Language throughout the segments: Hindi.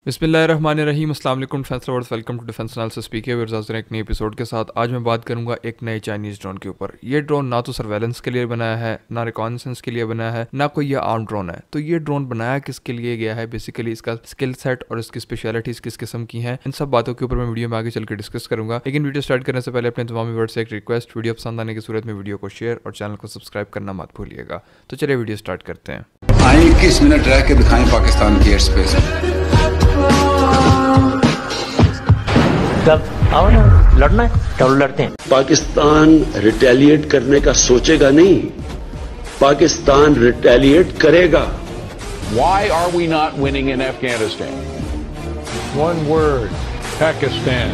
बिस्मिल्लाहिर्रहमानिर्रहीम अस्सलाम वालेकुम defence lovers, welcome to defence analysis speaker versus एक नए एपिसोड के साथ। आज मैं बात करूंगा एक नए चाइनीज़ ड्रोन के ऊपर। ये ड्रोन ना तो सर्वेलेंस के लिए बनाया है, ना रिकॉनेसेंस के लिए बनाया है, ना कोई ये आर्म ड्रोन है। तो ये ड्रोन बनाया किसके लिए गया है, बेसिकली इसका स्किल सेट और इसकी स्पेशलिटीज़ किस किस्म की हैं, इन सब बातों के ऊपर मैं वीडियो में आगे चल कर डिस्कस करूंगा। लेकिन वीडियो स्टार्ट करने से पहले अपने तमाम व्यूअर्स से एक रिक्वेस्ट, वीडियो पसंद आने की सूरत में वीडियो को शेयर और चैनल को सब्सक्राइब करना मत भूलिएगा। तो चलिए वीडियो स्टार्ट करते हैं। आए 21 मिनट रह के दिखाएं पाकिस्तान की एयर स्पेस में। तब आओ ना, लड़ना है चलो लड़ते हैं। पाकिस्तान रिटेलिएट करने का सोचेगा नहीं, पाकिस्तान रिटेलिएट करेगा। Why are we not winning in Afghanistan? One word, Pakistan.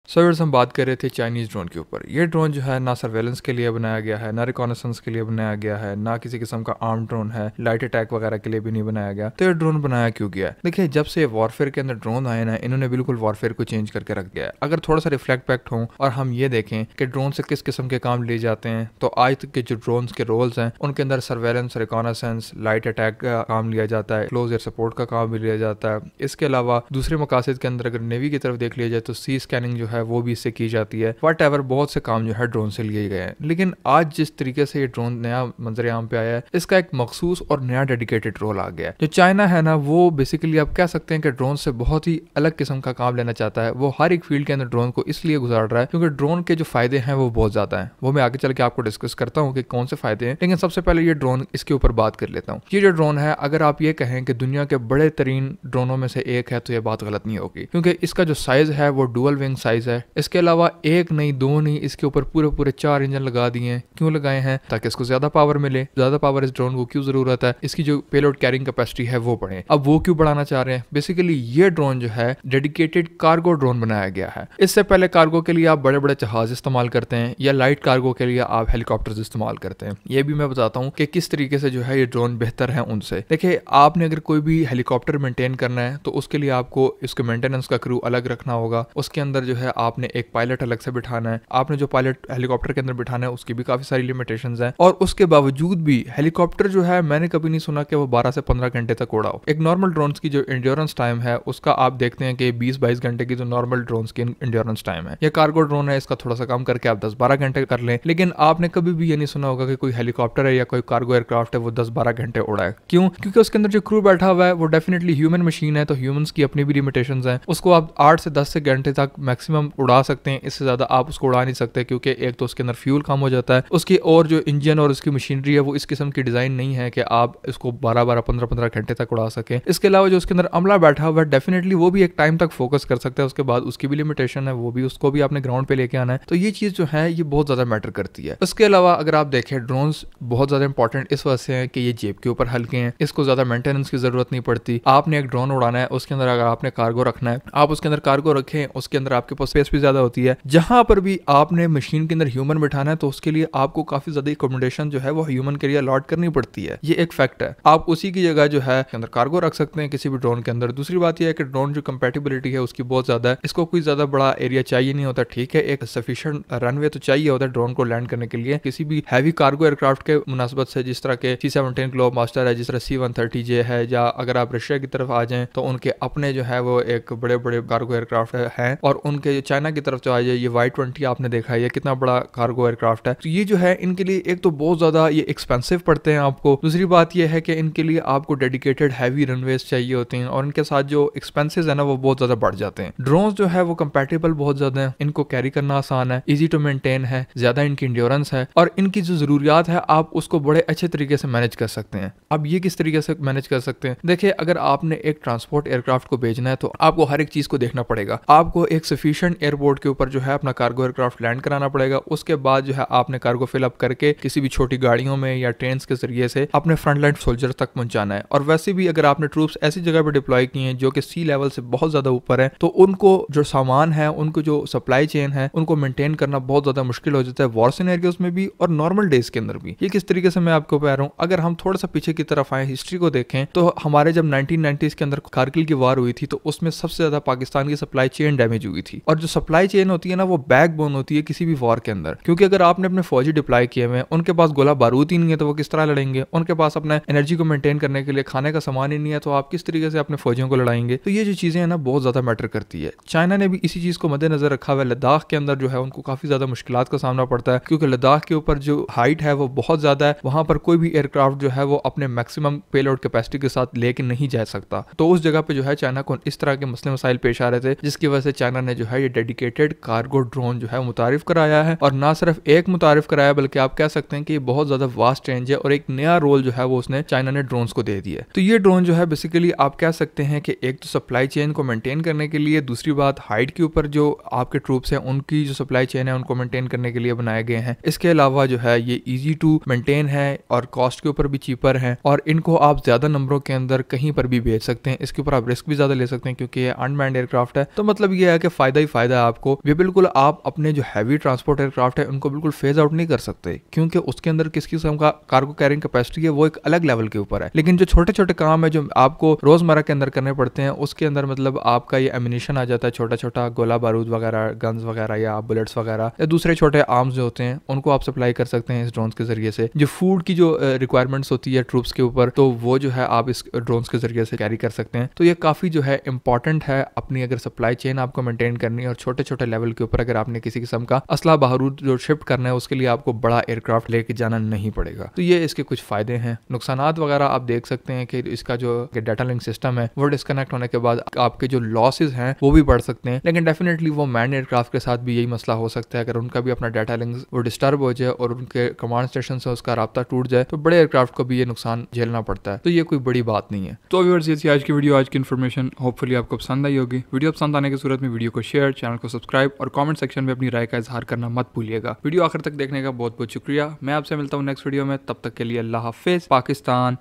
Servers हम बात कर रहे थे चाइनीज़ ड्रोन के ऊपर। ये ड्रोन जो है ना सर्वेलेंस के लिए बनाया गया है, ना रिकॉनेसेंस के लिए बनाया गया है, ना किसी किस्म का आर्म ड्रोन है, लाइट अटैक वगैरह के लिए भी नहीं बनाया गया। तो ये ड्रोन बनाया क्यों गया है? देखिए, जब से वॉरफेयर के अंदर ड्रोन आए ना, इन्होंने बिल्कुल वॉरफेयर को चेंज करके रख दिया है। अगर थोड़ा सा रिफ्लेक्ट बैक हों और हम ये देखें कि ड्रोन से किस किस्म के काम लिए जाते हैं, तो आज तक के जो ड्रोन के रोल्स हैं उनके अंदर सर्वेलेंस, रिकॉनेसेंस, लाइट अटैक का काम लिया जाता है, क्लोज एयर सपोर्ट का काम भी लिया जाता है। इसके अलावा दूसरे मकासद के अंदर अगर नेवी की तरफ देख लिया जाए तो सी स्कैनिंग जो है वो भी इससे की जाती है। वट एवर बहुत से काम जो है ड्रोन से लिए गए हैं। लेकिन आज जिस तरीके से ये ड्रोन नया मंजर-ए-आम पे आया है, इसका एक मखसूस और नया डेडिकेटेड रोल आ गया है। जो चाइना है ना, वो बेसिकली आप कह सकते हैं कि ड्रोन से बहुत ही अलग किस्म का काम लेना चाहता है। वो हर एक फील्ड के अंदर ड्रोन को इसलिए गुजार रहा है क्योंकि ड्रोन के जो फायदे हैं वो बहुत ज्यादा हैं। वो मैं आगे चल के आपको डिस्कस करता हूँ कि कौन से फायदे हैं। लेकिन सबसे पहले ये ड्रोन, इसके ऊपर बात कर लेता हूँ। ये जो ड्रोन है, अगर आप ये कहें कि दुनिया के बड़े तरीन ड्रोनों में से एक है तो ये बात गलत नहीं होगी, क्योंकि इसका जो साइज है वो डुअल विंग साइज है। इसके अलावा एक नहीं, दो नहीं, इसके ऊपर पूरे 4 इंजन लगा दिए हैं। क्यों लगाए हैं? ताकि इसको ज्यादा पावर मिले। ज्यादा पावर इस ड्रोन को क्यों जरूरत है? इसकी जो पेलोड कैरिंग कैपेसिटी है वो बढ़े। अब वो क्यों बढ़ाना चाह रहे हैं? बेसिकली ये ड्रोन जो है डेडिकेटेड कार्गो ड्रोन बनाया गया है। इससे पहले कार्गो के लिए आप बड़े बड़े जहाज इस्तेमाल करते हैं या लाइट कार्गो के लिए आप हेलीकॉप्टर्स इस्तेमाल करते हैं। ये भी मैं बताता हूँ कि किस तरीके से जो है ये ड्रोन बेहतर है उनसे। देखिए, आपने अगर कोई भी हेलीकॉप्टर मेंटेन करना है तो उसके लिए आपको इसके मेंटेनेंस का क्रू अलग रखना होगा। उसके अंदर जो है आपने एक पायलट अलग से बिठाना है। आपने जो पायलट हेलीकॉप्टर के अंदर बिठाना है उसकी भी काफी सारी लिमिटेशंस हैं। और उसके बावजूद भी हेलीकॉप्टर जो है, मैंने कभी नहीं सुना कि वो 12 से 15 घंटे तक उड़ा हो। एक नॉर्मल ड्रोन्स की जो एंड्योरेंस टाइम है उसका आप देखते हैं कि 20-22 घंटे की जो नॉर्मल ड्रोन्स की एंड्योरेंस टाइम है। ये कार्गो ड्रोन है, इसका थोड़ा सा कम करके आप 10-12 घंटे कर लें। लेकिन आपने कभी भी ये नहीं सुना होगा कि कोई हेलीकॉप्टर है या कोई कार्गो एयरक्राफ्ट है वो 10-12 घंटे उड़ा है। क्यों? क्योंकि उसके अंदर जो क्रू बैठा हुआ है वो डेफिनेटली ह्यूमन मशीन है, तो ह्यूमंस की अपनी भी लिमिटेशंस हैं। उसको आप 8 से 10 घंटे तक मैक्सिमम उड़ा सकते हैं, इससे ज्यादा आप उसको उड़ा नहीं सकते, क्योंकि एक तो उसके अंदर फ्यूल कम हो जाता है उसकी, और जो इंजन और उसकी मशीनरी है वो इस किस्म की डिजाइन नहीं है कि आप इसको 12-12, 15-15 घंटे तक उड़ा सकें। इसके अलावा जो उसके अंदर अमला बैठा हुआ है, डेफिनेटली वो भी एक टाइम तक फोकस कर सकता है, उसके बाद उसकी भी लिमिटेशन है, वो भी उसको भी आपने ग्राउंड पे लेके आना है। तो ये चीज जो है ये बहुत ज्यादा मैटर करती है। उसके अलावा अगर आप देखें, ड्रोन्स बहुत ज्यादा इंपॉर्टेंट इस वजह से है कि ये जेब के ऊपर हल्के हैं, इसको ज्यादा मेंटेनेंस की जरूरत नहीं पड़ती। आपने एक ड्रोन उड़ाना है, उसके अंदर अगर आपने कार्गो रखना है, आप उसके अंदर कार्गो रखें, उसके अंदर आपके पास स्पेस भी ज्यादा होती है। जहां पर भी आपने मशीन के अंदर ह्यूमन बिठाना है तो उसके लिए आपको काफी ज्यादा अकोमोडेशन जो है वो ह्यूमन के लिए अलॉट करनी पड़ती है। ये एक फैक्ट है। आप उसी की जगह जो है अंदर कार्गो रख सकते हैं किसी भी ड्रोन के अंदर। दूसरी बात यह है कि ड्रोन जो कंपैटिबिलिटी है उसकी बहुत ज्यादा है, इसको कोई ज्यादा बड़ा एरिया चाहिए नहीं होता। ठीक है, एक सफिशिएंट रनवे तो चाहिए होता है ड्रोन को लैंड करने के लिए। किसी भी हैवी कार्गो एयरक्राफ्ट के मुनासबत से, जिस तरह के C-17 ग्लोब मास्टर है, जिस तरह C-130J है, या अगर आप रशिया की तरफ आ जाएं तो उनके अपने जो है वो एक बड़े बड़े कार्गो एयरक्राफ्ट हैं। और उनके चाइना की तरफ जो आ जाए, ये Y-20 आपने देखा है, ये कितना बड़ा कार्गो एयरक्राफ्ट है। तो ये जो है इनके लिए एक तो बहुत ज्यादा ये एक्सपेंसिव पड़ते हैं आपको। दूसरी बात ये है कि इनके लिए आपको डेडिकेटेड हैवी रनवेज चाहिए होते हैं, और इनके साथ जो एक्सपेंसेस है ना वो बहुत ज्यादा बढ़ जाते हैं। ड्रोन्स जो है वो कंपैटिबल बहुत ज्यादा है, इनको कैरी करना आसान है, इजी टू मेंटेन है, ज्यादा इनकी इंड्योरेंस है, और इनकी जो जरूरियात है आप उसको बड़े अच्छे तरीके से मैनेज कर सकते हैं। अब ये किस तरीके से मैनेज कर सकते हैं? देखिए, अगर आपने एक ट्रांसपोर्ट एयरक्राफ्ट को भेजना है तो आपको हर एक चीज को देखना पड़ेगा। आपको एक सफिशिएंट एयरपोर्ट के ऊपर जो है अपना कार्गो एयरक्राफ्ट लैंड कराना पड़ेगा। उसके बाद जो है आपने कार्गो फिल अप करके किसी भी छोटी गाड़ियों में या ट्रेन के जरिए से अपने फ्रंटलाइन सोल्जर तक पहुंचाना है। और वैसे भी अगर आपने ट्रूप्स ऐसी जगह पर डिप्लॉय किए हैं जो कि सी लेवल से बहुत ज्यादा ऊपर है, तो उनको जो सामान है, उनको जो सप्लाई चेन है, उनको मेंटेन करना बहुत ज्यादा मुश्किल हो जाता है, वॉर सिनेरियोस में भी और नॉर्मल डेज के अंदर भी। ये किस तरीके से मैं आपको बता रहा हूँ, अगर हम थोड़ा सा पीछे की तरफ आए, हिस्ट्री को देखें, तो हमारे जब 1990s के अंदर कारगिल की वार हुई थी तो उसमें सबसे ज्यादा पाकिस्तान की सप्लाई चेन डैमेज हुई थी। और जो सप्लाई चेन होती है ना वो बैकबोन होती है किसी भी वॉर के अंदर, क्योंकि अगर आपने अपने फौजी डिप्लॉय किए हुए हैं, उनके पास गोला बारूद ही नहीं है तो वो किस तरह लड़ेंगे, उनके पास अपने एनर्जी को मेंटेन करने के लिए खाने का सामान ही नहीं है तो आप किस तरीके से अपने फौजियों को लड़ाएंगे। तो ये जो चीजें हैं ना बहुत ज्यादा मैटर करती है। चाइना ने भी इसी चीज को मद्देनजर रखा हुआ है। लद्दाख के अंदर जो है उनको काफी ज्यादा मुश्किलात का सामना पड़ता है, क्योंकि लद्दाख के ऊपर जो हाइट है वो बहुत ज्यादा है, वहां पर कोई भी एयरक्राफ्ट जो है वो अपने मैक्सिमम पेलोड कैपेसिटी के साथ लेके नहीं जा सकता। तो उस जगह पे जो है चाइना को इस तरह के मसले मसाइल पेश आ रहे थे, जिसकी वजह से चाइना ने जो है ये डेडिकेटेड कार्गो ड्रोन जो है मुतारिफ कराया है। और ना सिर्फ एक मुतारिफ कराया बल्कि आप कह सकते हैं कि ये बहुत ज्यादा वास्ट रेंज है और एक नया रोल जो है वो उसने चाइना ने ड्रोन्स को दे दिया। तो ये ड्रोन जो है बेसिकली आप कह सकते हैं कि एक तो सप्लाई चेन को मेंटेन करने के लिए, दूसरी बात हाइट के ऊपर जो आपके ट्रूप्स हैं उनकी जो सप्लाई चेन है उनको मेंटेन करने के लिए बनाए गए हैं। इसके अलावा जो है ये इजी टू मेंटेन है और कॉस्ट के ऊपर भी चीपर है, और इनको आप ज्यादा नंबरों के अंदर कहीं पर भी भेज सकते हैं। इसके ऊपर आप रिस्क भी ज्यादा ले सकते हैं क्योंकि ये अनमैन्ड एयरक्राफ्ट है। तो मतलब ये है कि फायदा ही फायदा है आपको। ये बिल्कुल आप अपने जो हैवी ट्रांसपोर्ट एयरक्राफ्ट है उनको बिल्कुल फेज आउट नहीं कर सकते, क्योंकि उसके अंदर किस किस्म का कार्गो कैरिंग कैपेसिटी है वो एक अलग लेवल के ऊपर है। लेकिन जो छोटे छोटे काम है जो आपको रोजमर्रा के अंदर करने पड़ते हैं उसके अंदर मतलब आपका ये एमिनेशन आ जाता है, छोटा छोटा गोला बारूद वगैरह, गन्स वगैरह या बुलेट्स वगैरह या दूसरे छोटे आर्म्स जो होते हैं उनको आप सप्लाई कर सकते हैं इस ड्रोन के जरिए से। जो फूड की जो रिक्वायरमेंट्स होती है ट्रूप्स के ऊपर तो वो जो है आप इस ड्रोन के जरिए से कैरी कर सकते हैं। तो ये काफी जो है इंपॉर्टेंट है अपनी अगर सप्लाई चेन आपको मेंटेन करनी है, और छोटे छोटे लेवल के ऊपर अगर आपने किसी किस्म का असला बारूद जो शिफ्ट करना है उसके लिए आपको बड़ा एयरक्राफ्ट लेके जाना नहीं पड़ेगा। तो ये इसके कुछ फायदे हैं। नुकसानात वगैरह आप देख सकते हैं कि इसका जो डाटा लिंक सिस्टम है वो डिस्कनेक्ट होने के बाद आपके जो लॉसेस हैं वो भी बढ़ सकते हैं। लेकिन डेफिनेटली वो मैन एयरक्राफ्ट के साथ भी यही मसला हो सकता है, अगर उनका भी अपना डाटा लिंक वो डिस्टर्ब हो जाए और उनके कमांड स्टेशन से उसका राब्ता टूट जाए तो बड़े एयरक्राफ्ट को भी ये नुकसान झेलना पड़ता है। तो ये कोई बड़ी बात नहीं है। तो व्यूअर्स ये थी आज की वीडियो, आज की इन्फॉर्मेशन होपफुली आपको पसंद आई होगी। वीडियो पसंद आने की सूरत में वीडियो को शेयर, चैनल को सब्सक्राइब और कमेंट सेक्शन में अपनी राय का इजहार करना मत भूलिएगा। वीडियो आखिर तक देखने का बहुत बहुत शुक्रिया। मैं आपसे मिलता हूँ नेक्स्ट वीडियो में, तब तक के लिए अल्लाह हाफिज। पाकिस्तान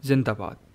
जिंदाबाद।